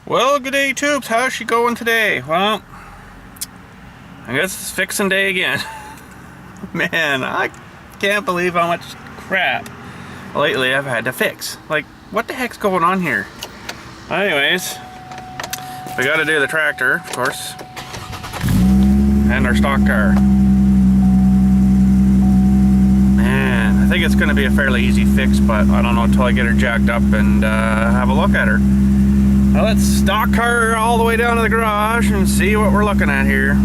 Well, good day, Tubes. How's she going today? Well, I guess it's fixing day again. Man, I can't believe how much crap lately I've had to fix. Like, what the heck's going on here? Anyways, we gotta do the tractor, of course, and our stock car. Man, I think it's gonna be a fairly easy fix, but I don't know until I get her jacked up and have a look at her. Now let's stock her all the way down to the garage and see what we're looking at here.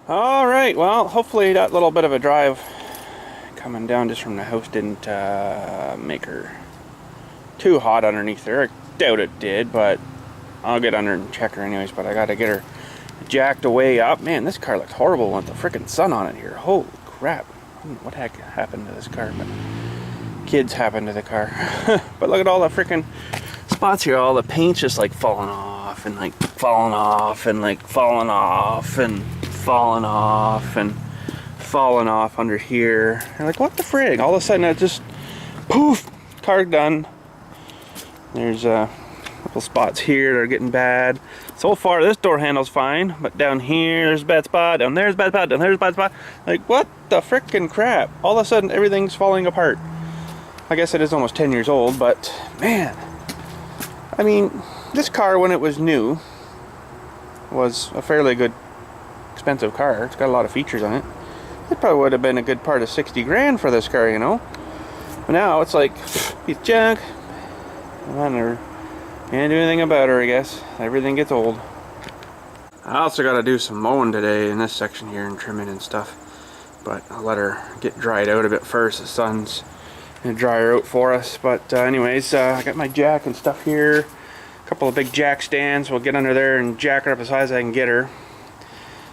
Alright, well, hopefully that little bit of a drive coming down just from the house didn't make her too hot underneath there. I doubt it did, but I'll get under and check her anyways. But I gotta get her jacked away up. Man, this car looks horrible with the freaking sun on it here. Holy crap. What the heck happened to this car? But kids happened to the car. But look at all the freaking spots here. All the paint's just like falling off and like falling off and like falling off and falling off and falling off under here. You're like, what the frig? All of a sudden it just poof, car done. There's a couple spots here that are getting bad. So far this door handle's fine, but down here there's a bad spot, down there's a bad spot, down there's a bad spot. Like, what the frickin' crap? All of a sudden everything's falling apart. I guess it is almost 10 years old, but man, I mean, this car when it was new was a fairly good expensive car. It's got a lot of features on it. It probably would have been a good part of 60 grand for this car, you know. But now it's like, piece of junk. I never can't do anything about her, I guess. Everything gets old. I also got to do some mowing today in this section here and trimming and stuff. But I'll let her get dried out a bit first. The sun's going to dry her out for us. But anyways, I got my jack and stuff here. A couple of big jack stands. We'll get under there and jack her up as high as I can get her.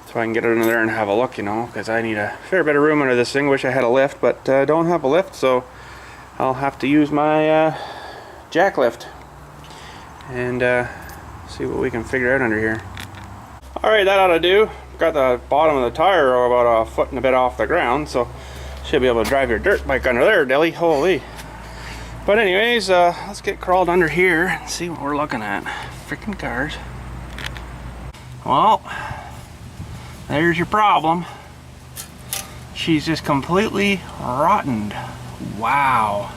So I can get her under there and have a look, you know. Because I need a fair bit of room under this thing. Wish I had a lift, but I don't have a lift. So I'll have to use my jack lift and see what we can figure out under here. Alright, that ought to do. Got the bottom of the tire about a foot and a bit off the ground, so should be able to drive your dirt bike under there, Dilly. Holy. But anyways, let's get crawled under here and see what we're looking at. Freaking cars. Well, there's your problem. She's just completely rotten. Wow.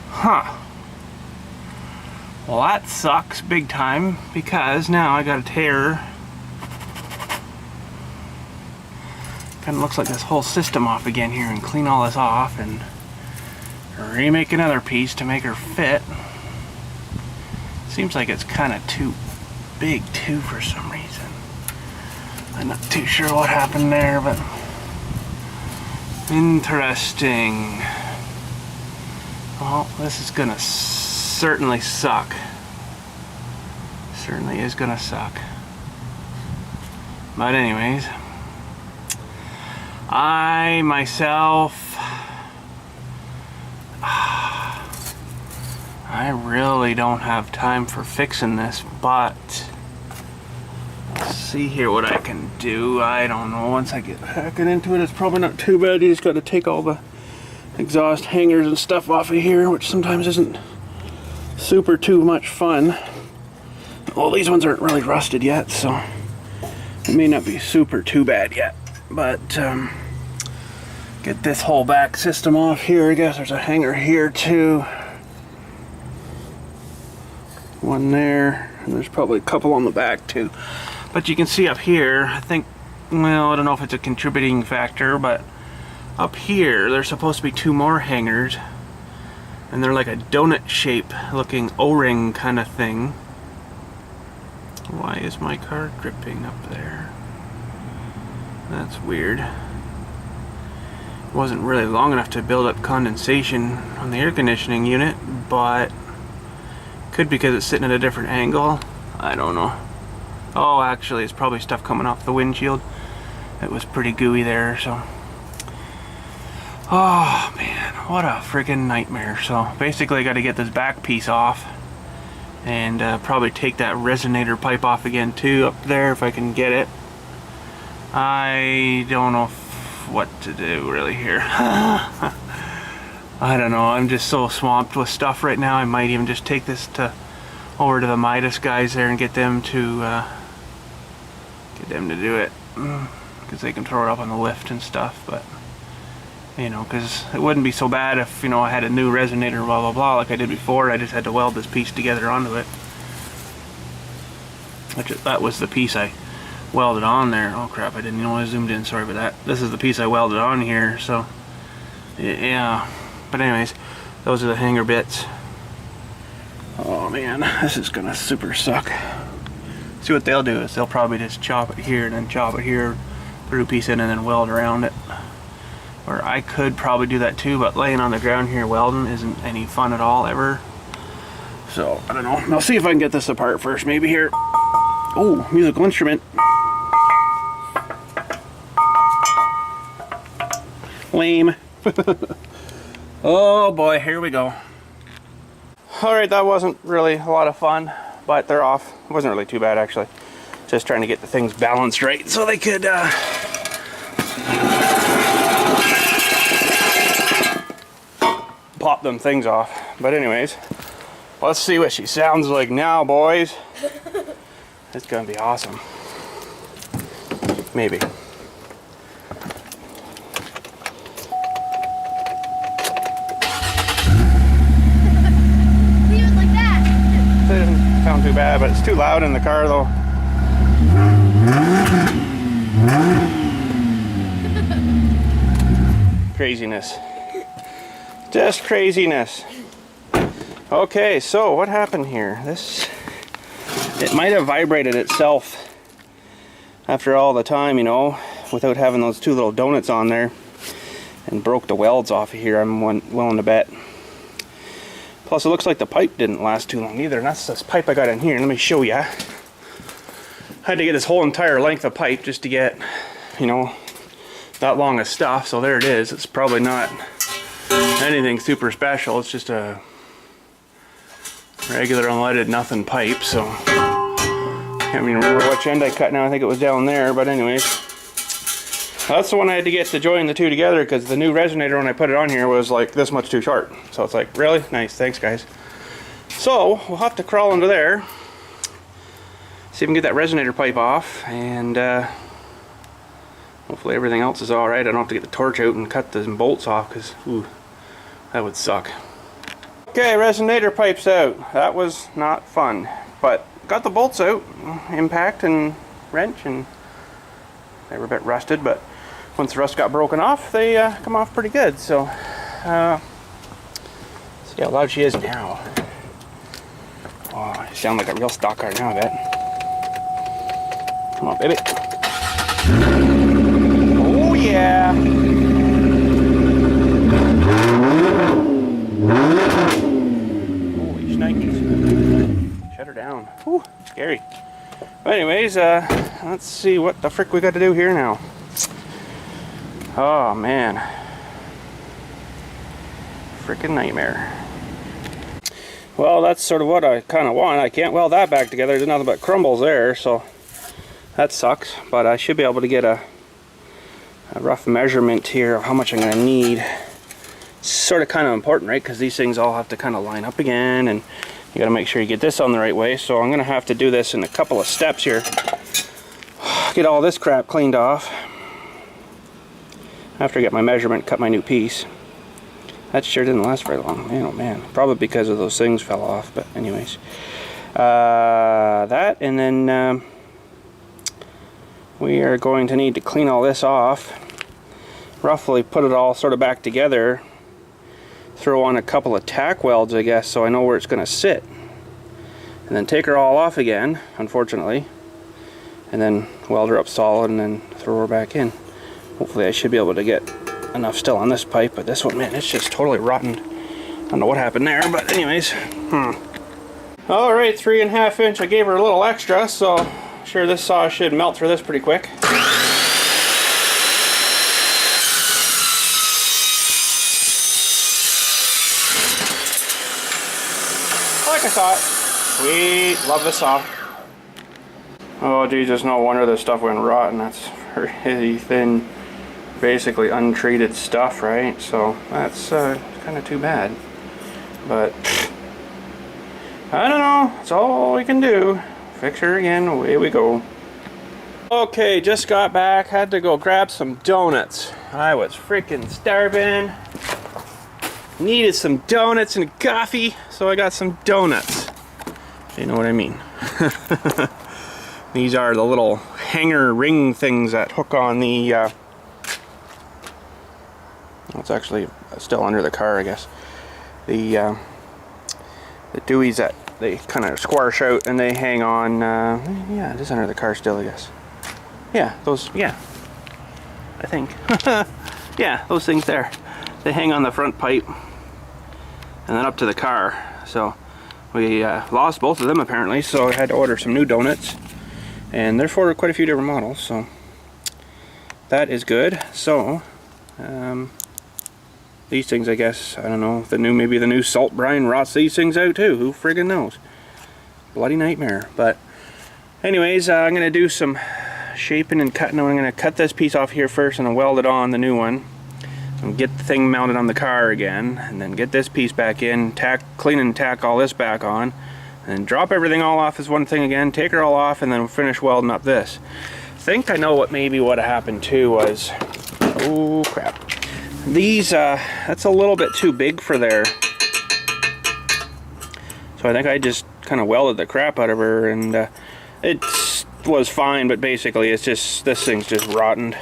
Huh. Well, that sucks big time because now I gotta tear. Kind of looks like this whole system off again here and clean all this off and remake another piece to make her fit. Seems like it's kind of too big too for some reason. I'm not too sure what happened there, but interesting. Well, this is gonna certainly suck. Certainly is gonna suck. But anyways, I myself, I really don't have time for fixing this, but let's see here what I can do. I don't know, once I get hacking into it, it's probably not too bad. You just got to take all the exhaust hangers and stuff off of here, which sometimes isn't super too much fun. Well, these ones aren't really rusted yet, so it may not be super too bad yet. But get this whole back system off here. I guess there's a hanger here too. One there, and there's probably a couple on the back too. But you can see up here, I think, well, I don't know if it's a contributing factor, but up here there's supposed to be two more hangers. And they're like a donut shape looking O-ring kind of thing. Why is my car dripping up there? That's weird. It wasn't really long enough to build up condensation on the air conditioning unit, but could be because it's sitting at a different angle. I don't know. Oh, actually it's probably stuff coming off the windshield. It was pretty gooey there, so. Oh man, what a freaking nightmare. So basically I got to get this back piece off and probably take that resonator pipe off again too up there if I can get it. I don't know what to do really here. I don't know, I'm just so swamped with stuff right now. I might even just take this over to the Midas guys there and get them to do it, because they can throw it up on the lift and stuff. But you know, because it wouldn't be so bad if, you know, I had a new resonator, blah blah blah, like I did before. I just had to weld this piece together onto it. That was the piece I welded on there. Oh crap, I didn't know I zoomed in, sorry about that. This is the piece I welded on here, so yeah. But anyways, those are the hanger bits. Oh man, this is gonna super suck. See, what they'll do is they'll probably just chop it here and then chop it here, through piece in, and then weld around it. Or I could probably do that too, but laying on the ground here welding isn't any fun at all ever. So I don't know. I'll see if I can get this apart first, maybe here. Oh, musical instrument. Lame. Oh boy, here we go. Alright, that wasn't really a lot of fun, but they're off. It wasn't really too bad actually. Just trying to get the things balanced right so they could pop them things off. But anyways, let's see what she sounds like now, boys. It's gonna be awesome. Maybe. Sound too bad, but it's too loud in the car though. Craziness. Just craziness. Okay, so what happened here? It might have vibrated itself after all the time, you know, without having those two little donuts on there, and broke the welds off of here, I'm willing to bet. Plus, it looks like the pipe didn't last too long either, and that's this pipe I got in here. Let me show you. I had to get this whole entire length of pipe just to get, you know, that long of stuff. So there it is. It's probably not anything super special. It's just a regular unleaded nothing pipe. So I can't even remember which end I cut now. I think it was down there, but anyways. That's the one I had to get to join the two together, because the new resonator, when I put it on here, was like this much too short. So it's like, really? Nice, thanks guys. So we'll have to crawl under there, see if we can get that resonator pipe off, and hopefully everything else is alright. I don't have to get the torch out and cut the bolts off, because that would suck. Okay, resonator pipe's out. That was not fun, but got the bolts out, impact and wrench, and they were a bit rusted, but once the rust got broken off, they come off pretty good. So see how loud she is now. Oh, I sound like a real stock car now, I bet. Come on, baby. Oh yeah. Holy shnikes. Shut her down. Whew, scary. But anyways, let's see what the frick we got to do here now. Oh man, freaking nightmare. Well, that's sort of what I kind of want. I can't weld that back together. There's nothing but crumbles there, so that sucks. But I should be able to get a rough measurement here of how much I'm going to need. It's sort of kind of important, right? Because these things all have to kind of line up again, and you got to make sure you get this on the right way. So I'm going to have to do this in a couple of steps here. Get all this crap cleaned off. After I get my measurement, cut my new piece. That sure didn't last very long. Man, oh man. Probably because of those things fell off, but anyways. That, and then we are going to need to clean all this off. Roughly put it all sort of back together. Throw on a couple of tack welds, I guess, so I know where it's going to sit. And then take her all off again, unfortunately. And then weld her up solid and then throw her back in. Hopefully I should be able to get enough still on this pipe, but this one, man, it's just totally rotten. I don't know what happened there, but anyways. Alright, 3.5 inch. I gave her a little extra, so I'm sure this saw should melt through this pretty quick. Like I thought. Sweet, love the saw. Oh Jesus, no wonder this stuff went rotten. That's really thin, basically untreated stuff, right? So that's kind of too bad. But I don't know, that's all we can do. Fix her again, away we go. Okay, just got back, had to go grab some donuts. I was freaking starving. Needed some donuts and coffee, so I got some donuts. You know what I mean. These are the little hanger ring things that hook on the it's actually still under the car, I guess. The dewies that they kind of squash out and they hang on, yeah, it is under the car still, I guess. Yeah, those, yeah, I think. Yeah, those things there. They hang on the front pipe and then up to the car. So we lost both of them apparently, so I had to order some new donuts. And they're for quite a few different models, so that is good. So, these things, I guess, I don't know, maybe the new salt brine rots these things out too. Who friggin' knows? Bloody nightmare. But anyways, I'm gonna do some shaping and cutting. I'm gonna cut this piece off here first and then weld it on the new one. And get the thing mounted on the car again, and then get this piece back in, clean and tack all this back on, and drop everything all off as one thing again, take her all off, and then finish welding up this. I think I know what maybe what happened too was, oh crap. These, that's a little bit too big for there. So I think I just kind of welded the crap out of her, and it was fine, but basically it's just, this thing's just rotten.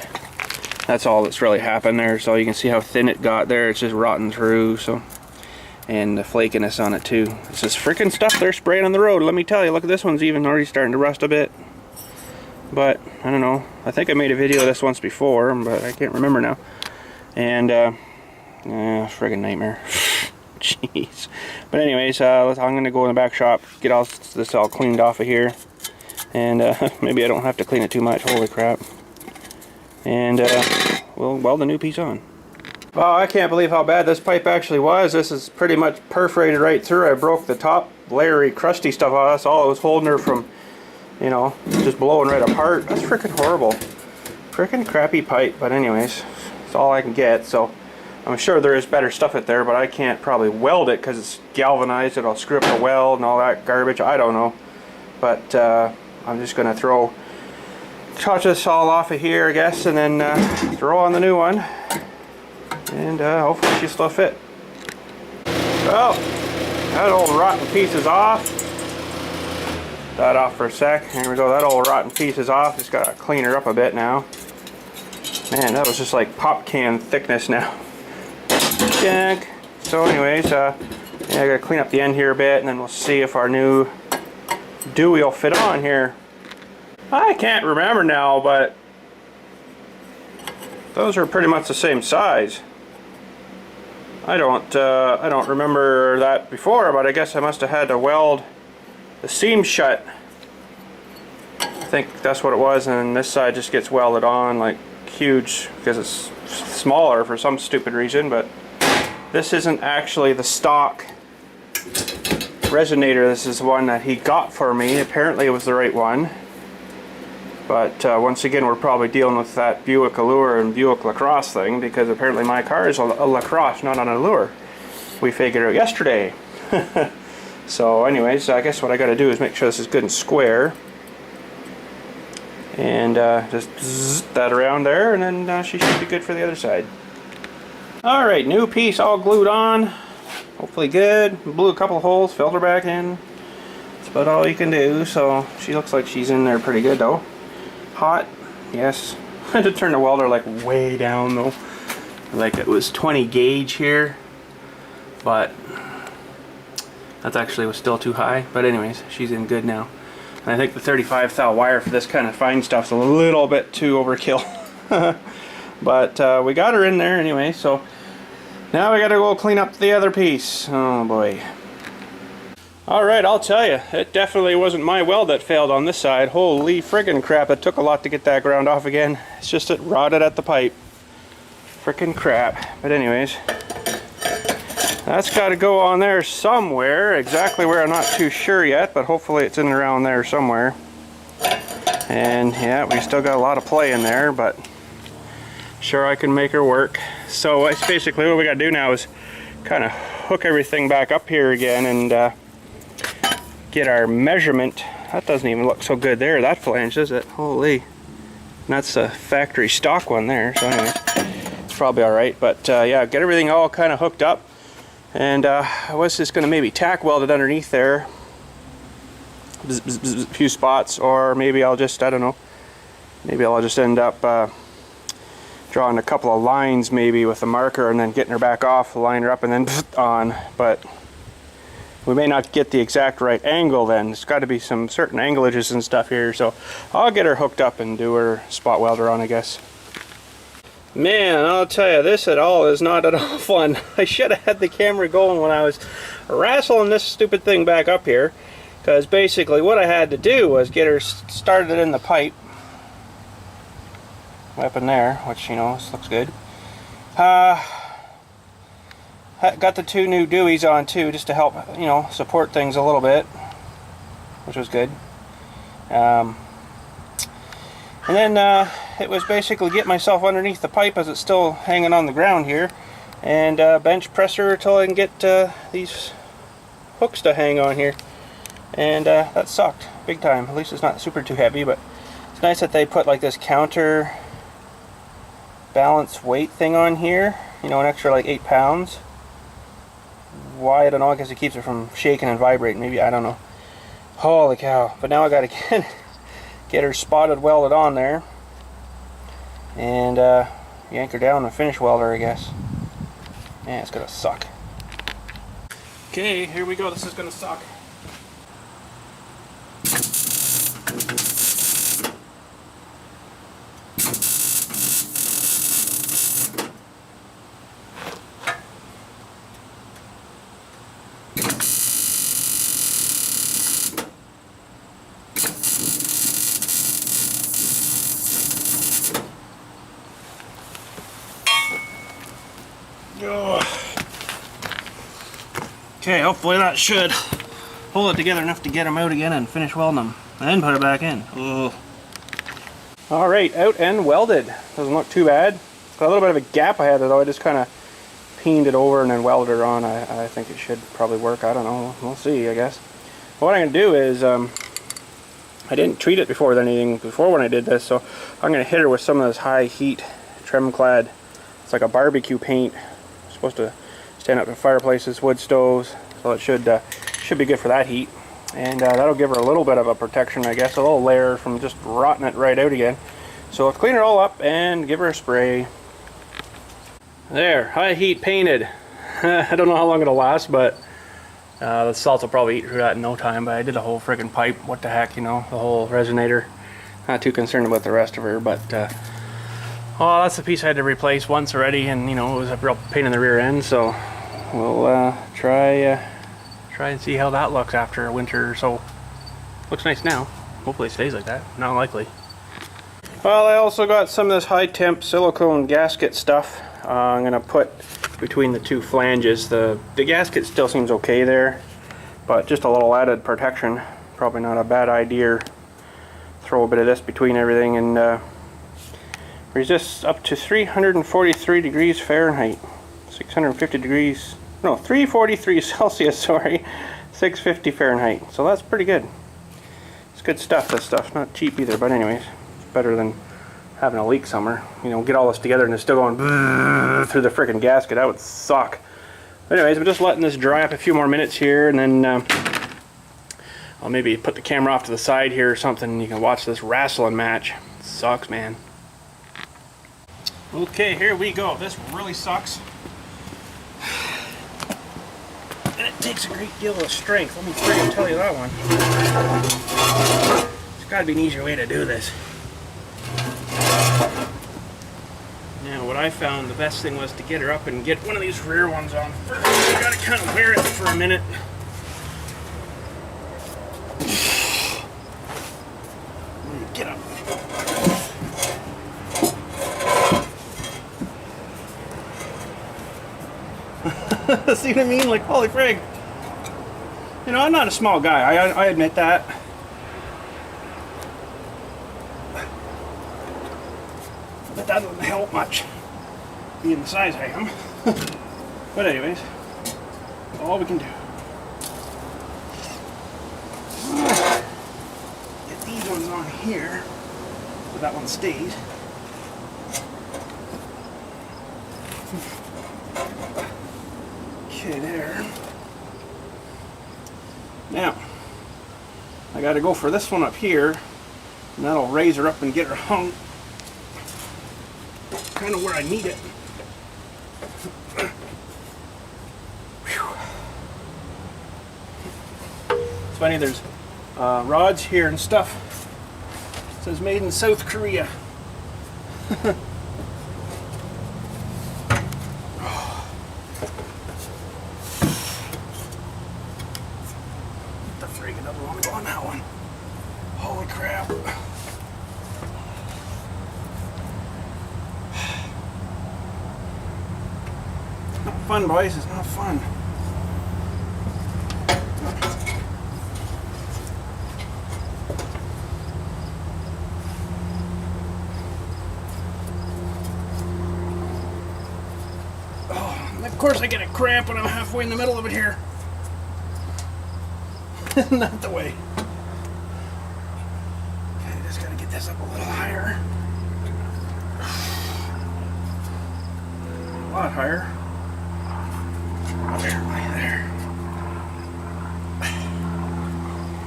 That's all that's really happened there. So you can see how thin it got there. It's just rotten through, so. And the flakiness on it too. It's this freaking stuff they're spraying on the road, let me tell you. Look at this one's even already starting to rust a bit. But, I don't know. I think I made a video of this once before, but I can't remember now. And, friggin' nightmare. Jeez. But anyways, I'm gonna go in the back shop, get all this all cleaned off of here. And, maybe I don't have to clean it too much, holy crap. And, we'll weld the new piece on. Oh, I can't believe how bad this pipe actually was. This is pretty much perforated right through. I broke the top layery, crusty stuff off. That's all it was holding her from, you know, just blowing right apart. That's freaking horrible. Freaking crappy pipe. But anyways, it's all I can get. So I'm sure there is better stuff out there, but I can't probably weld it because it's galvanized. It'll screw up the weld and all that garbage. I don't know. But I'm just going to touch this all off of here, I guess, and then throw on the new one. And hopefully she'll still fit. Well, that old rotten piece is off. That off for a sec. Here we go. That old rotten piece is off. Just gotta clean her up a bit now. Man, that was just like pop can thickness now. Jack. So anyways, yeah, I gotta clean up the end here a bit, and then we'll see if our new Dewey will fit on here. I can't remember now, but those are pretty much the same size. I don't remember that before, but I guess I must have had to weld the seam shut. I think that's what it was, and this side just gets welded on like huge because it's smaller for some stupid reason. But this isn't actually the stock resonator. This is one that he got for me. Apparently it was the right one. But once again, we're probably dealing with that Buick Allure and Buick LaCrosse thing, because apparently my car is a LaCrosse, not an Allure. We figured out yesterday. So anyways, I guess what I got to do is make sure this is good and square. And just zzz that around there, and then she should be good for the other side. Alright, new piece all glued on. Hopefully good. Blew a couple holes, filled her back in. That's about all you can do. So she looks like she's in there pretty good though. Hot, yes. I had to turn the welder like way down though. Like it was 20 gauge here. But that actually was still too high. But anyways, she's in good now. And I think the 35 thou wire for this kind of fine stuff's a little bit too overkill. But we got her in there anyway, so now we gotta go clean up the other piece. Oh boy. Alright, I'll tell you, it definitely wasn't my weld that failed on this side. Holy friggin' crap, it took a lot to get that ground off again. It's just it rotted at the pipe. Frickin' crap. But anyways, That's got to go on there somewhere. Exactly where I'm not too sure yet, but hopefully it's in around there somewhere. And yeah, we still got a lot of play in there, but sure I can make her work. So it's basically what we got to do now is kind of hook everything back up here again and get our measurement. That doesn't even look so good there, that flange, does it? Holy. And that's a factory stock one there, so anyways, it's probably alright. But yeah, get everything all kind of hooked up. And I was just going to maybe tack weld it underneath there. A few spots, or maybe I'll just, I don't know, maybe I'll just end up drawing a couple of lines maybe with a marker and then getting her back off, line her up and then on. But we may not get the exact right angle then. There's got to be some certain anglages and stuff here, so I'll get her hooked up and do her spot welder on, I guess. Man, I'll tell you, this at all is not at all fun. I should have had the camera going when I was wrestling this stupid thing back up here, because basically what I had to do was get her started in the pipe up in there, which, you know, this looks good. Got the 2 new Deweys on too, just to help, you know, support things a little bit, which was good. And then it was basically get myself underneath the pipe as it's still hanging on the ground here, and bench press her until I can get these hooks to hang on here. And that sucked big time. At least it's not super too heavy, but it's nice that they put like this counter balance weight thing on here, you know, an extra like 8 pounds. Why, I don't know, I guess it keeps it from shaking and vibrating, maybe, I don't know. Holy cow. But now I gotta get her spotted welded on there and yank her down and finish weld her, I guess. Man, it's gonna suck. Okay, here we go. This is gonna suck. Okay, hopefully that should hold it together enough to get them out again and finish welding them, and then put it back in. Alright, out and welded. Doesn't look too bad. Got a little bit of a gap I had though. I just kind of peened it over and then welded her on. I think it should probably work. I don't know. We'll see, I guess. What I'm going to do is, I didn't treat it before with anything before when I did this, so I'm going to hit her with some of this high heat trim clad. It's like a barbecue paint. It's supposed to stand up to fireplaces, wood stoves, so it should be good for that heat. And that'll give her a little bit of a protection, I guess, a little layer from just rotting it right out again. So let's clean her all up and give her a spray. There, high heat painted. I don't know how long it'll last, but the salt will probably eat through that in no time. But I did a whole friggin' pipe, what the heck, you know, the whole resonator. Not too concerned about the rest of her, but oh, that's the piece I had to replace once already, and you know, it was a real pain in the rear end, so we'll try and see how that looks after a winter or so. Looks nice now. Hopefully it stays like that. Not likely. Well, I also got some of this high temp silicone gasket stuff. I'm gonna put between the 2 flanges. The gasket still seems okay there, but just a little added protection. Probably not a bad idea. Throw a bit of this between everything, and resists up to 343 degrees Fahrenheit. 650 degrees, no, 343 Celsius, sorry, 650 Fahrenheit. So that's pretty good. It's good stuff, this stuff. Not cheap either, but anyways, it's better than having a leak somewhere. You know, get all this together and it's still going through the frickin' gasket. That would suck. But anyways, I'm just letting this dry up a few more minutes here, and then I'll maybe put the camera off to the side here or something, and you can watch this wrestling match. It sucks, man. Okay, here we go. This really sucks. And it takes a great deal of strength. Let me freaking tell you that one. There's got to be an easier way to do this. Now, what I found the best thing was to get her up and get one of these rear ones on first. You got to kind of wear it for a minute. Get up. See what I mean? Like, holy frig. You know, I'm not a small guy. I admit that. But that doesn't help much, being the size I am. But anyways, that's all we can do. Get these ones on here, so that one stays. Okay, there. Now, I gotta go for this one up here, and that'll raise her up and get her hung kind of where I need it. It's funny, there's rods here and stuff. It says made in South Korea. On that one. Holy crap. Not fun, boys. It's not fun. Oh, and of course I get a cramp when I'm halfway in the middle of it here. Not the way. Okay, just gotta get this up a little higher. A lot higher. There.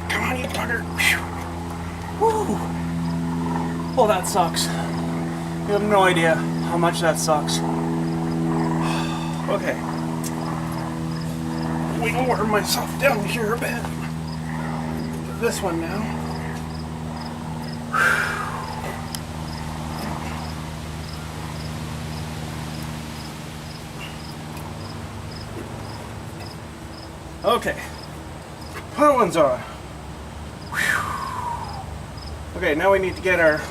Come on, you bugger. Woo. Oh, that sucks. You have no idea how much that sucks. Okay. We can worm myself down here a bit. This one now. Okay, that one's on. Okay, now we need to get our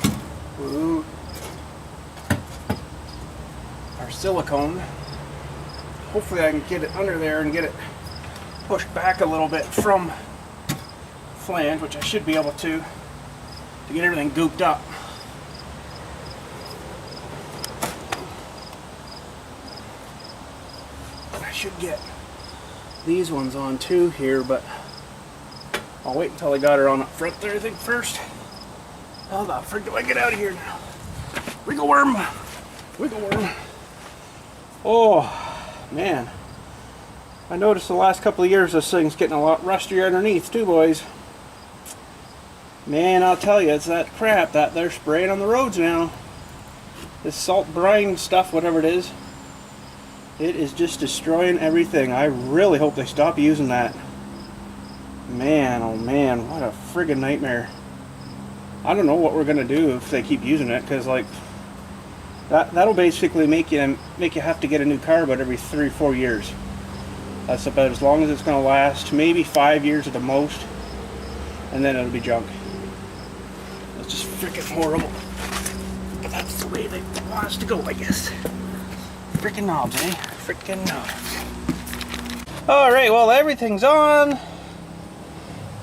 silicone. Hopefully I can get it under there and get it pushed back a little bit from flange, which I should be able to get everything gooped up. I should get these ones on too here, but I'll wait until I got her on up front there, I think, first. How the frick do I get out of here now? Wiggle worm! Wiggle worm! Oh, man. I noticed the last couple of years this thing's getting a lot rustier underneath too, boys. Man, I'll tell you, it's that crap that they're spraying on the roads now. This salt brine stuff, whatever it is just destroying everything. I really hope they stop using that. Man, oh man, what a friggin' nightmare. I don't know what we're gonna do if they keep using it, because like that'll basically make you have to get a new car about every 3 or 4 years. That's about as long as it's gonna last. Maybe 5 years at the most, and then it'll be junk. It's just freaking horrible. But that's the way they want us to go, I guess. Freaking knobs, eh? Freaking knobs. Alright, well, everything's on.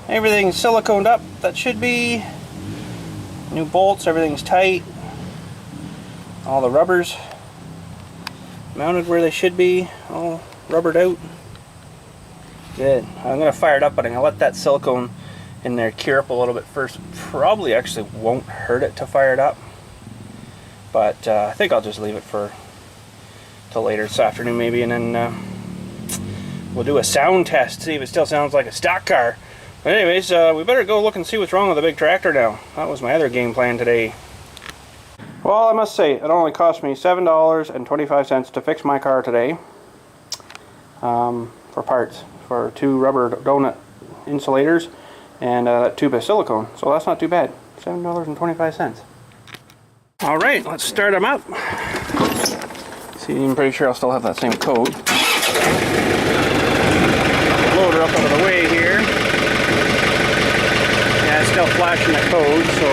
Everything's siliconed up. That should be. New bolts, everything's tight. All the rubbers mounted where they should be. All rubbered out. Good. I'm going to fire it up, but I'm going to let that silicone in there cure up a little bit first. Probably actually won't hurt it to fire it up. But I think I'll just leave it for till later this afternoon maybe, and then we'll do a sound test, see if it still sounds like a stock car. But anyways, we better go look and see what's wrong with the big tractor now. That was my other game plan today. Well, I must say, it only cost me $7.25 to fix my car today. For parts, for 2 rubber donut insulators and that tube of silicone. So that's not too bad. $7.25. Alright, let's start them up. See, I'm pretty sure I'll still have that same coat. Load her up out of the way here. Yeah, it's still flashing the code, so.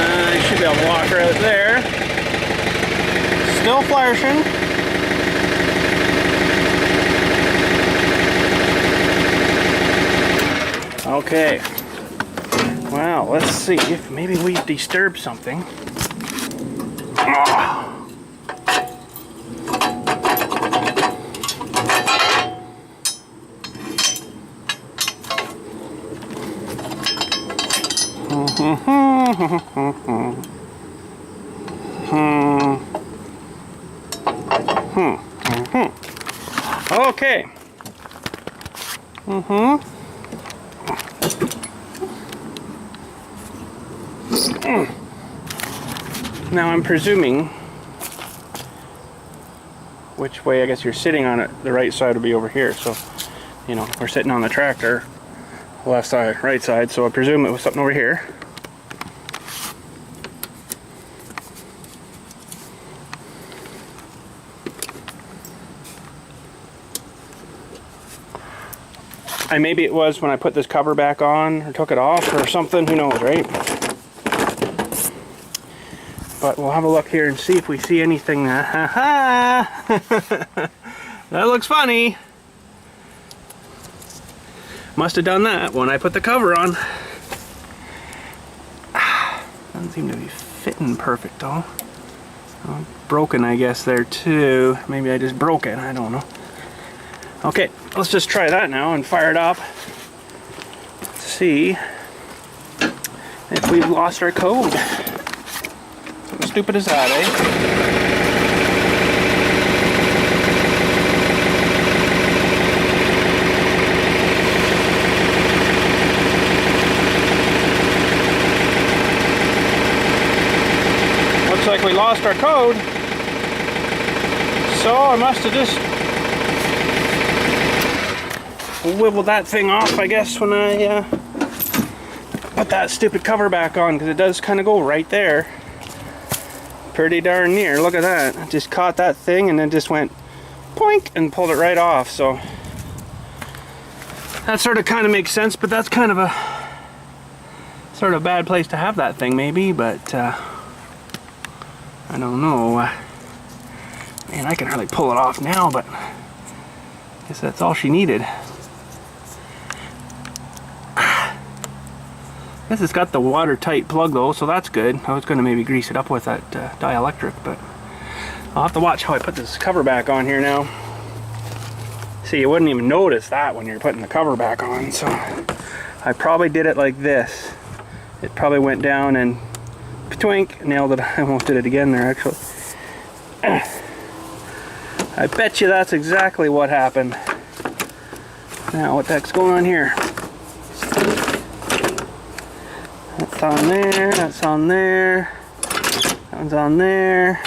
I should be able to walk her out there. still flashing. Okay. Well, let's see if maybe we've disturbed something. Okay. Now I'm presuming which way I guess you're sitting on it, the right side would be over here. So, you know, we're sitting on the tractor, left side, right side, so I presume it was something over here. And maybe it was when I put this cover back on or took it off or something, who knows, right? But we'll have a look here and see if we see anything. That looks funny. Must have done that when I put the cover on. Doesn't seem to be fitting perfect though. Oh, broken, I guess, there too. Maybe I just broke it, I don't know. Okay, let's just try that now and fire it up. Let's see if we've lost our code. How stupid is that, eh? Looks like we lost our code. So I must have just wibbled that thing off, I guess, when I put that stupid cover back on, because it does kind of go right there. Pretty darn near. Look at that. I just caught that thing and then just went poink and pulled it right off. So that sort of kind of makes sense, but that's kind of a sort of bad place to have that thing maybe, but I don't know. Man, I can hardly pull it off now, but I guess that's all she needed. I guess it's got the watertight plug though, so that's good. I was going to maybe grease it up with that dielectric, but I'll have to watch how I put this cover back on here now. See, you wouldn't even notice that when you're putting the cover back on, so I probably did it like this. It probably went down and twink, nailed it. I almost did it again there, actually. I bet you that's exactly what happened. Now, what the heck's going on here? That's on there, that's on there, that one's on there.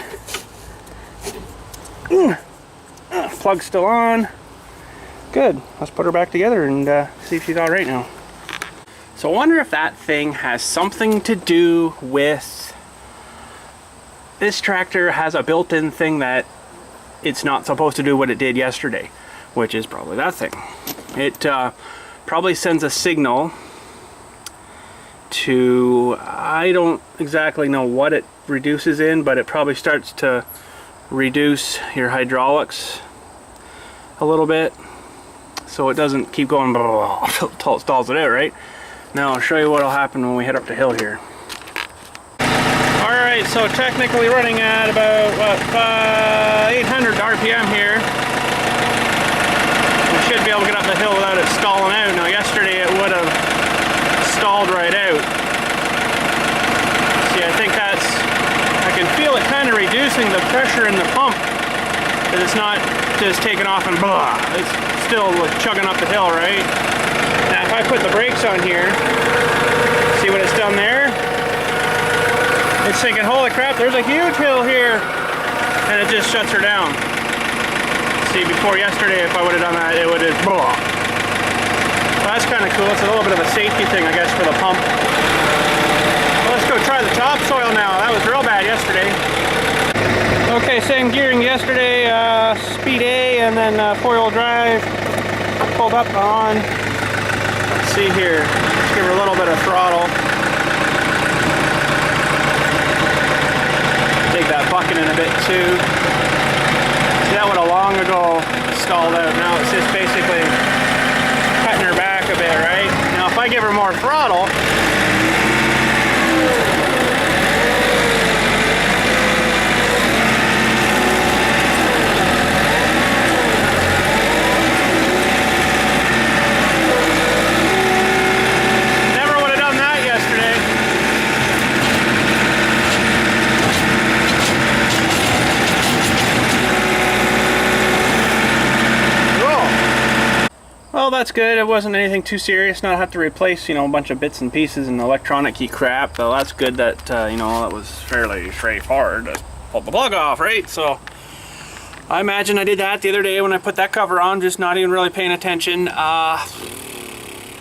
Plug's still on. Good, let's put her back together and see if she's all right now. So I wonder if that thing has something to do with this tractor has a built-in thing that it's not supposed to do what it did yesterday, which is probably that thing. It probably sends a signal to, I don't exactly know what it reduces in, but it probably starts to reduce your hydraulics a little bit so it doesn't keep going until it stalls it out, right? Now I'll show you what'll happen when we head up the hill here. Alright, so technically running at about, what, 800 RPM here. We should be able to get up the hill without it stalling out. Now yesterday it would have stalled right out. See, I think that's, I can feel it kind of reducing the pressure in the pump, because it's not just taking off and blah, it's still like chugging up the hill, right? Now if I put the brakes on here, see what it's done there? It's thinking, holy crap, there's a huge hill here, and it just shuts her down. See, before yesterday, if I would have done that, it would have blah. Well, that's kind of cool. It's a little bit of a safety thing, I guess, for the pump. Well, let's go try the topsoil now. That was real bad yesterday. Okay, same gearing yesterday, speed A, and then four-wheel drive, pulled up on. Let's see here. Let's give her a little bit of throttle. Take that bucket in a bit too. that would have long ago stalled out. Now it's just basically cutting her back a bit, right? Now if I give her more throttle, well, that's good. It wasn't anything too serious. Not have to replace, you know, a bunch of bits and pieces and electronic key crap. So that's good that, you know, that was fairly straightforward. Just pulled the plug off, right? So I imagine I did that the other day when I put that cover on, just not even really paying attention. I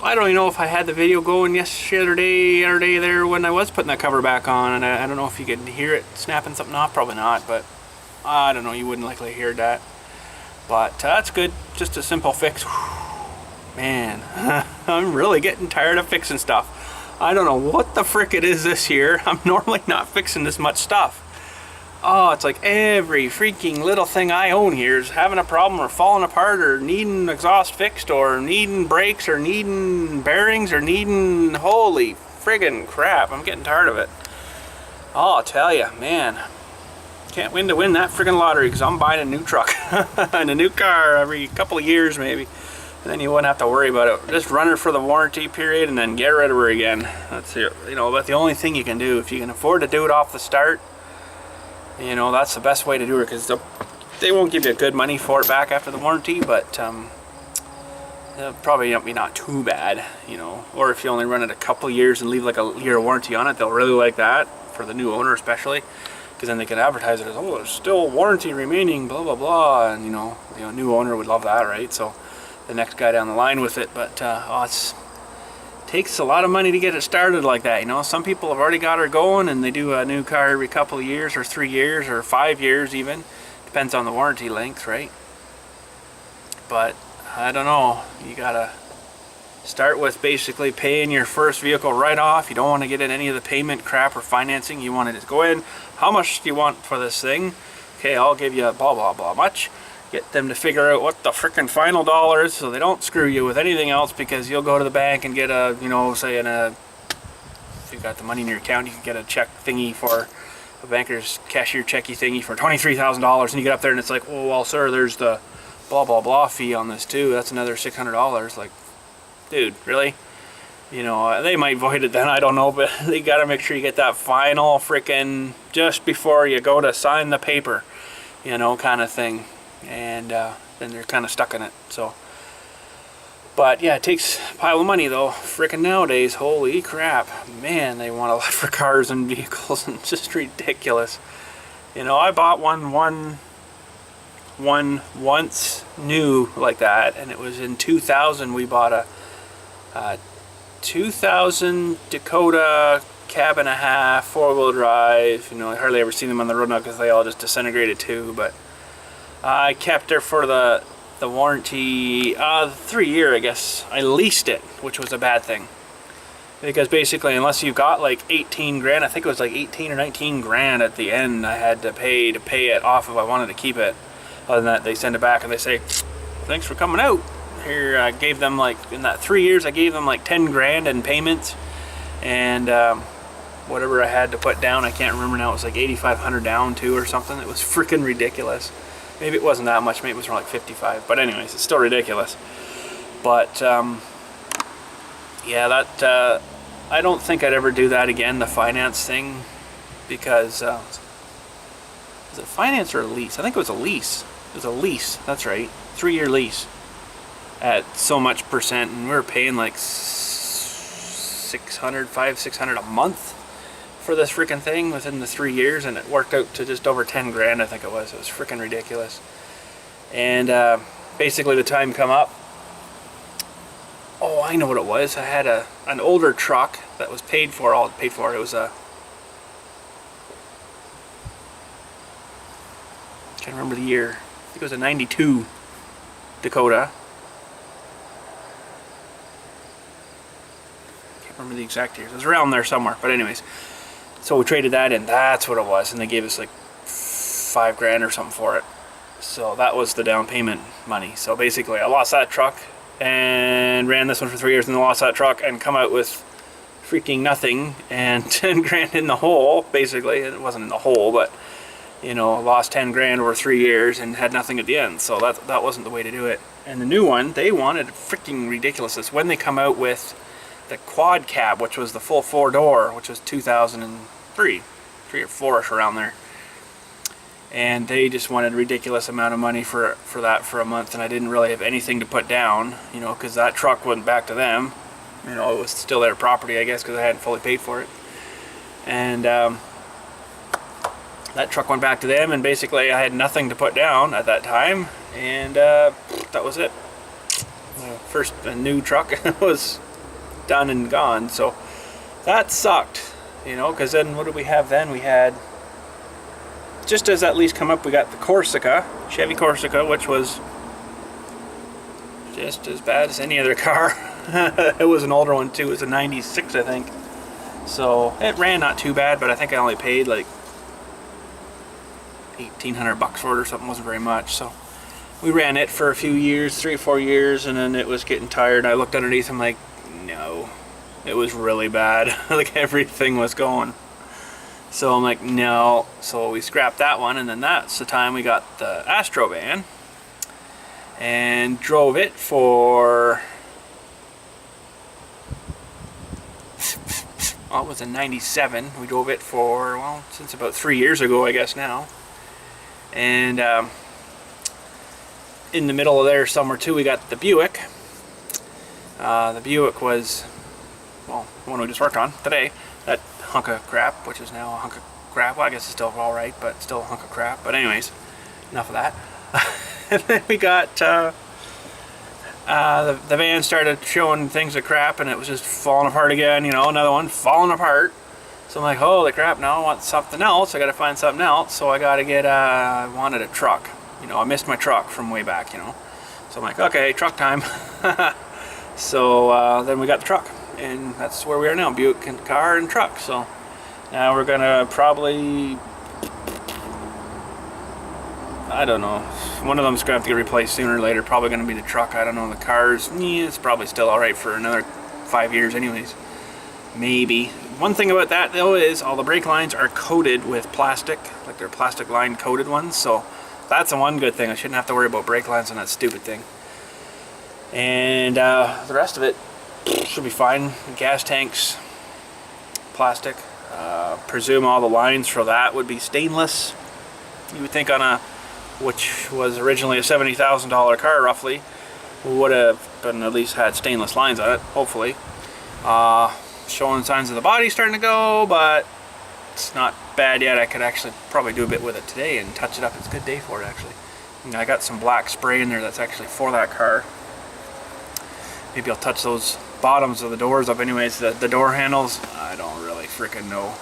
don't even know if I had the video going yesterday there when I was putting that cover back on, and I don't know if you could hear it snapping something off. Probably not, but I don't know. You wouldn't likely hear that. But that's good. Just a simple fix. Man, I'm really getting tired of fixing stuff. I don't know what the frick it is this year. I'm normally not fixing this much stuff. Oh, it's like every freaking little thing I own here is having a problem or falling apart or needing exhaust fixed or needing brakes or needing bearings or needing... Holy friggin' crap, I'm getting tired of it. Oh, I'll tell you, man. Can't win to win that friggin' lottery because I'm buying a new truck and a new car every couple of years maybe. And then you wouldn't have to worry about it. Just run her for the warranty period and then get rid of her again. That's it. You know, but the only thing you can do, if you can afford to do it off the start, you know, that's the best way to do it, because they won't give you good money for it back after the warranty, but it'll probably be not too bad, you know. Or if you only run it a couple years and leave like a year warranty on it, they'll really like that, for the new owner especially, because then they can advertise it as, oh, there's still warranty remaining, blah blah blah, and you know, new owner would love that, right? So the next guy down the line with it, but it takes a lot of money to get it started like that, you know. Some people have already got her going and they do a new car every couple of years or 3 years or 5 years even, depends on the warranty length, right? But I don't know, you gotta start with basically paying your first vehicle right off. You don't want to get in any of the payment crap or financing. You want to just go in, how much do you want for this thing? Okay, I'll give you blah blah blah much. Get them to figure out what the frickin' final dollar is so they don't screw you with anything else, because you'll go to the bank and get a, you know, say if you've got the money in your account, you can get a check thingy for a banker's cashier checky thingy for $23,000, and you get up there and it's like, oh well sir, there's the blah blah blah fee on this too, that's another $600. Like, dude, really? You know, they might void it then, I don't know, but they gotta make sure you get that final frickin' just before you go to sign the paper, you know, kind of thing. And then they're kind of stuck in it. So, but yeah, it takes a pile of money though. Frickin' nowadays, holy crap, man, they want electric cars and vehicles, and it's just ridiculous. You know, I bought one once new like that, and it was in 2000. We bought a 2000 Dakota cab and a half, 4-wheel drive. You know, I hardly ever seen them on the road now because they all just disintegrated too, but I kept her for the warranty, 3 year, I guess. I leased it, which was a bad thing, because basically unless you got like 18 grand, I think it was like 18 or 19 grand at the end I had to pay it off if I wanted to keep it. Other than that, they send it back and they say, thanks for coming out. Here, I gave them like, in that 3 years, I gave them like 10 grand in payments, and whatever I had to put down, I can't remember now, it was like 8,500 down too or something. It was freaking ridiculous. Maybe it wasn't that much, maybe it was more like 55, but anyways, it's still ridiculous. But yeah, that I don't think I'd ever do that again, the finance thing, because was it finance or a lease? I think it was a lease. It was a lease, that's right, 3-year lease at so much percent, and we were paying like $600 a month for this freaking thing within the 3 years, and it worked out to just over 10 grand, I think it was. It was freaking ridiculous. And basically the time come up, oh, I know what it was. I had an older truck that was paid for, all paid for. It was a, I can't remember the year. I think it was a 92 Dakota. Can't remember the exact year. It was around there somewhere, but anyways. So we traded that in, that's what it was, and they gave us like 5 grand or something for it. So that was the down payment money. So basically I lost that truck and ran this one for 3 years and then lost that truck and come out with freaking nothing and 10 grand in the hole, basically. It wasn't in the hole, but you know, lost 10 grand over 3 years and had nothing at the end. So that wasn't the way to do it. And the new one, they wanted freaking ridiculous. It's when they come out with the quad cab, which was the full 4-door, which was 2003, 3 or 4ish around there. And they just wanted a ridiculous amount of money for that for a month, and I didn't really have anything to put down, you know, because that truck went back to them. You know, it was still their property, I guess, because I hadn't fully paid for it. And that truck went back to them, and basically I had nothing to put down at that time, and that was it. First new truck was done and gone, so that sucked, you know, because then what did we have then? We had, just as that lease come up, we got the Corsica, Chevy Corsica, which was just as bad as any other car. It was an older one too. It was a 96, I think. So it ran not too bad, but I think I only paid like $1,800 for it or something. Wasn't very much. So we ran it for a few years, 3 or 4 years, and then it was getting tired. I looked underneath, I'm like, no, it was really bad. Like everything was going. So I'm like, no. So we scrapped that one, and then that's the time we got the Astro van and drove it for, well, it was a 97. We drove it for, well, since about 3 years ago, I guess now. And in the middle of there somewhere too, we got the Buick. The Buick was, well, the one we just worked on today. That hunk of crap, which is now a hunk of crap. Well, I guess it's still all right, but still a hunk of crap. But anyways, enough of that. And then we got the van started showing things of crap, and it was just falling apart again. You know, another one falling apart. So I'm like, holy crap! Now I want something else. I got to find something else. So I got to get. I wanted a truck. You know, I missed my truck from way back. You know, so I'm like, okay, truck time. So then we got the truck. And that's where we are now, Buick and car and truck. So now we're gonna probably, I don't know, one of them's gonna have to get replaced sooner or later. Probably gonna be the truck. I don't know. The cars, it's probably still all right for another 5 years anyways, maybe. One thing about that though is all the brake lines are coated with plastic, like they're plastic line coated ones. So that's the one good thing. I shouldn't have to worry about brake lines on that stupid thing. And the rest of it should be fine. Gas tanks, plastic. Presume all the lines for that would be stainless. You would think on a, which was originally a $70,000 car roughly, would have been at least had stainless lines on it, hopefully. Showing signs of the body starting to go, but it's not bad yet. I could actually probably do a bit with it today and touch it up. It's a good day for it actually. And I got some black spray in there that's actually for that car. Maybe I'll touch those bottoms of the doors up anyways. The door handles, I don't really freaking know.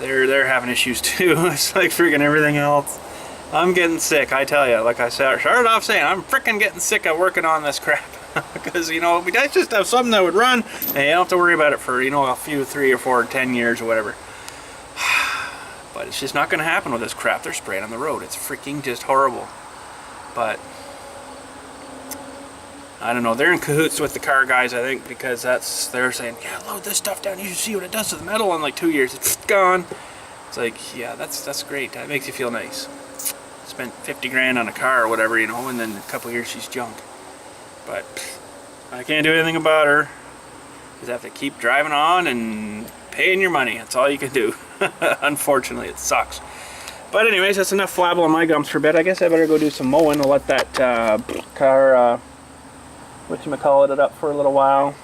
They're having issues too. It's like freaking everything else. I'm getting sick, I tell you. Like I started off saying, I'm freaking getting sick of working on this crap. Because, you know, we just have something that would run and you don't have to worry about it for, you know, a few, 3 or 4 or 10 years or whatever. But it's just not going to happen with this crap they're spraying on the road. It's freaking just horrible. But I don't know, they're in cahoots with the car guys, I think, because they're saying, yeah, load this stuff down, you should see what it does to the metal in like 2 years, it's gone. It's like, yeah, that's great, that makes you feel nice. Spent 50 grand on a car or whatever, you know, and then a couple years she's junk. But I can't do anything about her. You just have to keep driving on and paying your money, that's all you can do. Unfortunately, it sucks. But anyways, that's enough flabble on my gums for a bit. I guess I better go do some mowing. I'll let that car, whatchamacallit it up for a little while.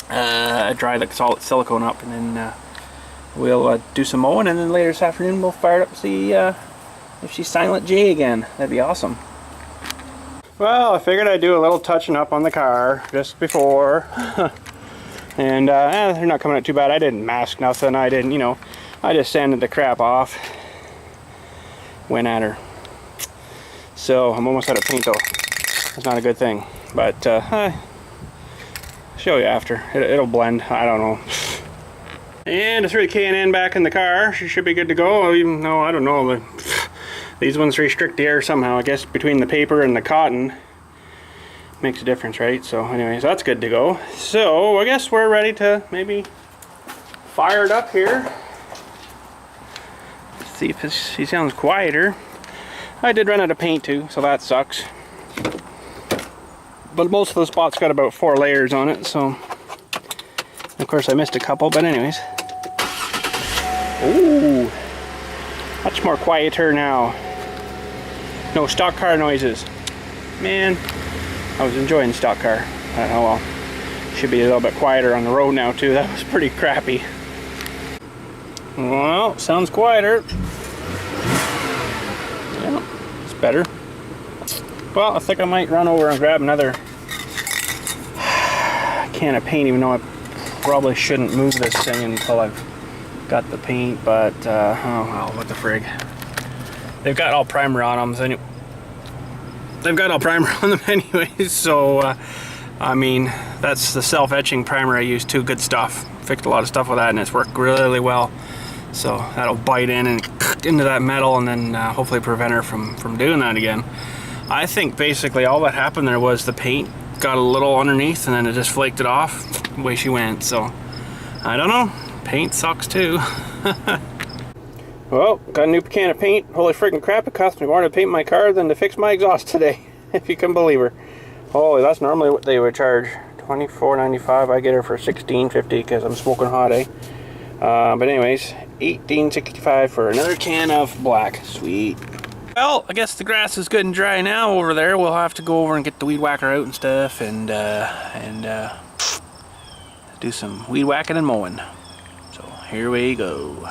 Dry the silicone up, and then we'll do some mowing, and then later this afternoon we'll fire it up and see if she's Silent J again. That'd be awesome. Well, I figured I'd do a little touching up on the car just before. And they're not coming out too bad. I didn't mask nothing. I didn't, you know, I just sanded the crap off. Went at her. So I'm almost out of paint though. It's not a good thing. But I'll show you after. It'll blend. I don't know. And I threw the K&N back in the car. She should be good to go. Even though, I don't know, These ones restrict the air somehow, I guess, between the paper and the cotton. Makes a difference, right? So anyways, that's good to go. So I guess we're ready to maybe fire it up here. See if he sounds quieter. I did run out of paint too, so that sucks. But most of the spots got about 4 layers on it, so of course I missed a couple, but anyways. Ooh, much more quieter now. No stock car noises. Man, I was enjoying stock car. Oh well, should be a little bit quieter on the road now too. That was pretty crappy. Well, sounds quieter. Yeah, it's better. Well, I think I might run over and grab another can of paint, even though I probably shouldn't move this thing until I've got the paint, but oh well, what the frig. They've got all primer on them, so they've got all primer on them anyways, so I mean, that's the self-etching primer I use too. Good stuff. Fixed a lot of stuff with that, and it's worked really well. So that'll bite in and into that metal, and then hopefully prevent her from doing that again. I think basically all that happened there was the paint got a little underneath, and then it just flaked it off. Away she went. So I don't know. Paint sucks too. Well, got a new can of paint. Holy freaking crap, it cost me more to paint my car than to fix my exhaust today. If you can believe her. Holy, that's normally what they would charge. $24.95. I get her for $16.50 because I'm smoking hot, eh? But anyways, $18.65 for another can of black. Sweet. Well, I guess the grass is good and dry now over there. We'll have to go over and get the weed whacker out and stuff, and do some weed whacking and mowing. So here we go.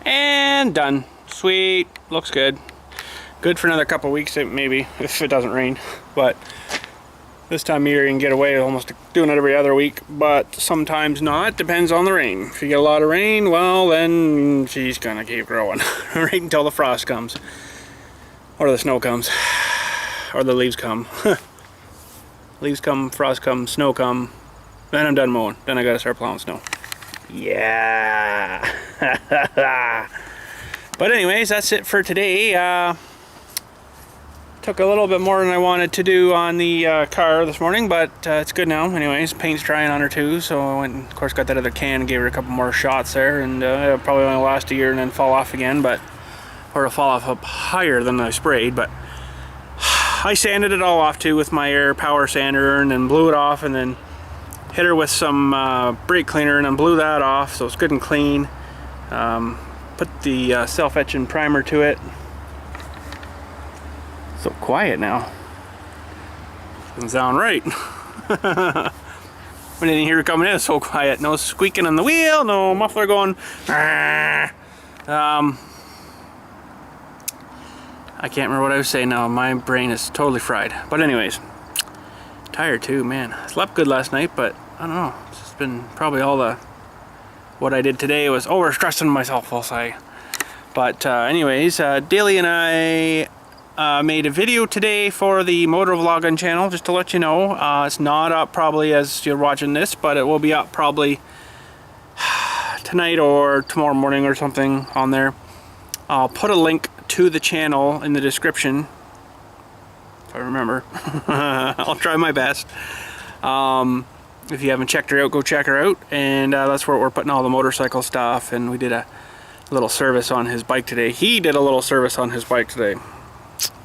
And done. Sweet. Looks good. Good for another couple weeks, maybe, if it doesn't rain. But this time of year you can get away almost doing it every other week, but sometimes not. Depends on the rain. If you get a lot of rain, well, then she's gonna keep growing right until the frost comes, or the snow comes, or the leaves come. Leaves come, frost come, snow come. Then I'm done mowing. Then I gotta start plowing snow. Yeah. But anyways, that's it for today. Took a little bit more than I wanted to do on the car this morning, but it's good now. Anyways, paint's drying on her too, so I went and of course got that other can and gave her a couple more shots there, and it'll probably only last a year and then fall off again, but or it'll fall off up higher than I sprayed. But I sanded it all off too with my air power sander, and then blew it off, and then hit her with some brake cleaner, and then blew that off, so it's good and clean. Put the self-etching primer to it. So quiet now. Doesn't sound right. We didn't hear it coming in. It's so quiet. No squeaking on the wheel. No muffler going. I can't remember what I was saying now. My brain is totally fried. But anyways, tired too, man. I slept good last night, but I don't know. It's just been probably all the what I did today was over-stressing myself, I'll say. But anyways, Daly and I made a video today for the motovlogging channel, just to let you know. It's not up probably as you're watching this, but it will be up probably tonight or tomorrow morning or something on there. I'll put a link to the channel in the description, if I remember. I'll try my best. If you haven't checked her out, go check her out. And that's where we're putting all the motorcycle stuff, and we did a little service on his bike today. He did a little service on his bike today,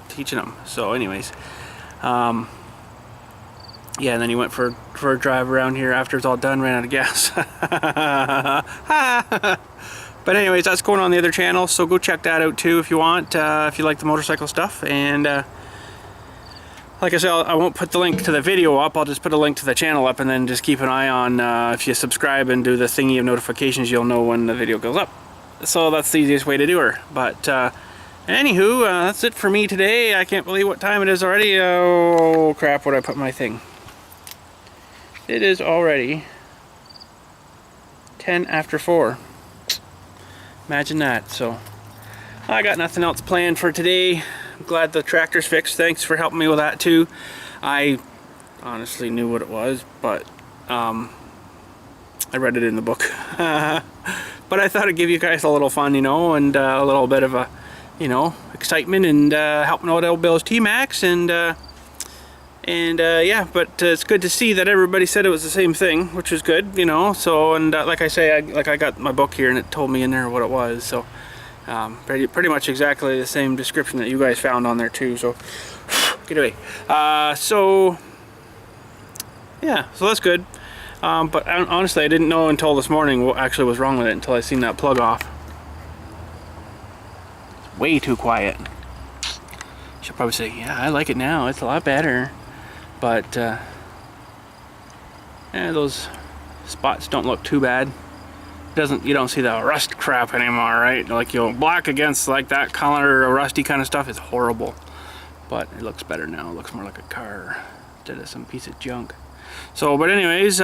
teaching him. So anyways, yeah, and then he went for a drive around here after it's all done, ran out of gas. But anyways, that's going on the other channel, so go check that out too if you want, if you like the motorcycle stuff. And like I said, I won't put the link to the video up, I'll just put a link to the channel up, and then just keep an eye on, if you subscribe and do the thingy of notifications, you'll know when the video goes up. So that's the easiest way to do her. But anywho, that's it for me today. I can't believe what time it is already. Oh crap, where'd I put my thing? It is already 10 after 4. Imagine that. So I got nothing else planned for today. I'm glad the tractor's fixed. Thanks for helping me with that too. I honestly knew what it was, but I read it in the book. But I thought I'd give you guys a little fun, you know, and a little bit of a you know, excitement and helping out old BILLSTMAXX, and yeah, but it's good to see that everybody said it was the same thing, which is good, you know. So, and like I say, I got my book here and it told me in there what it was. So pretty much exactly the same description that you guys found on there too. So get away. So yeah, so that's good. But honestly, I didn't know until this morning what actually was wrong with it until I seen that plug off. It's way too quiet. Should probably say, yeah, I like it now. It's a lot better. But yeah, those spots don't look too bad. You don't see the rust crap anymore, right? Like, you know, black against like that color or rusty kind of stuff is horrible. But it looks better now. It looks more like a car instead of some piece of junk. So, but anyways,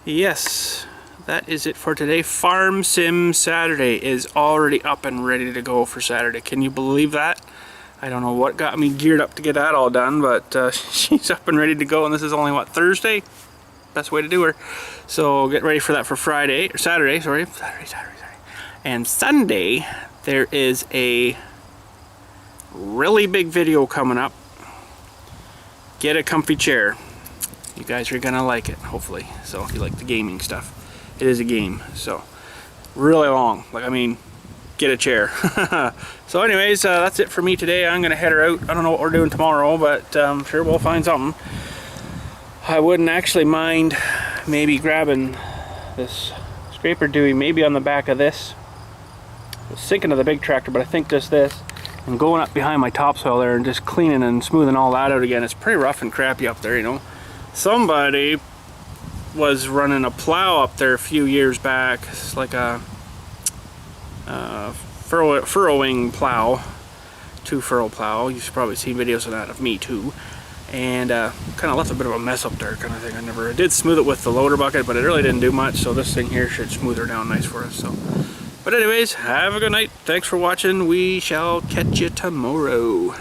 yes, that is it for today. Farm Sim Saturday is already up and ready to go for Saturday. Can you believe that? I don't know what got me geared up to get that all done, but she's up and ready to go, and this is only, what, Thursday? Best way to do her. So get ready for that for Friday, or Saturday, sorry. Saturday. And Sunday, there is a really big video coming up. Get a comfy chair. You guys are gonna like it, hopefully. So if you like the gaming stuff. It is a game, so really long. Like, I mean, get a chair. So anyways, that's it for me today. I'm gonna head her out. I don't know what we're doing tomorrow, but I'm sure we'll find something. I wouldn't actually mind maybe grabbing this scraper Dewey maybe on the back of this. I was thinking of the big tractor, but I think just this, and going up behind my topsoil there and just cleaning and smoothing all that out again. It's pretty rough and crappy up there, you know. Somebody was running a plow up there a few years back. It's like a furrowing plow, 2-furrow plow. You've probably seen videos of that of me too, and kind of left a bit of a mess up there, kind of thing. I did smooth it with the loader bucket, but it really didn't do much, so this thing here should smooth her down nice for us. So, but anyways, have a good night. Thanks for watching. We shall catch you tomorrow.